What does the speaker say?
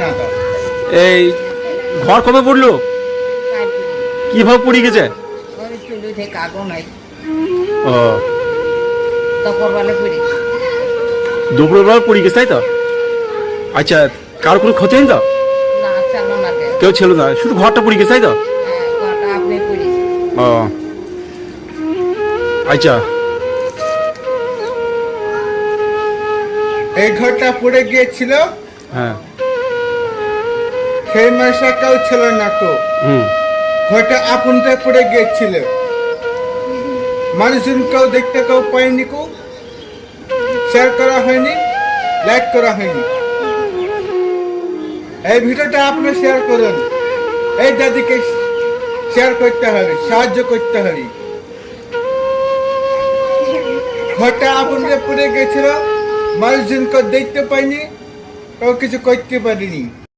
না তো। এই ঘর কবে পড়লো? কিভাবে পড়ে গেছে? ওই চুলি থেকে আগুন হয় ও দুপুরবেলা পড়ে দুপুরবেলা পড়ে গেছে তাই তো? আচ্ছা, কার কোনো ক্ষতি হয়নি তো? না চালো না কে কেউ ছিল না, শুধু ঘরটা পড়ে গেছে তাই তো? ঘরটা আপনি পড়ে ও আচ্ছা, এই ঘরটা পড়ে গিয়েছিল, হ্যাঁ, সেই মাসে কেউ ছিল না তো। হুম, ঘরটা আপনটাই পড়ে গিয়েছিল, মানুষজন কেউ দেখতে কেউ পায়নি, কেউ শেয়ার করা হয়নি, লাইক করা হয়নি। এই ভিডিওটা আপনি শেয়ার করুন, এই দাদিকে শেয়ার করতে হবে, সাহায্য করতে হবে। ঘরটা আপনটা পড়ে গেছিল, মানুষজন কেউ দেখতে পায়নি, কেউ কিছু করতে পারেনি।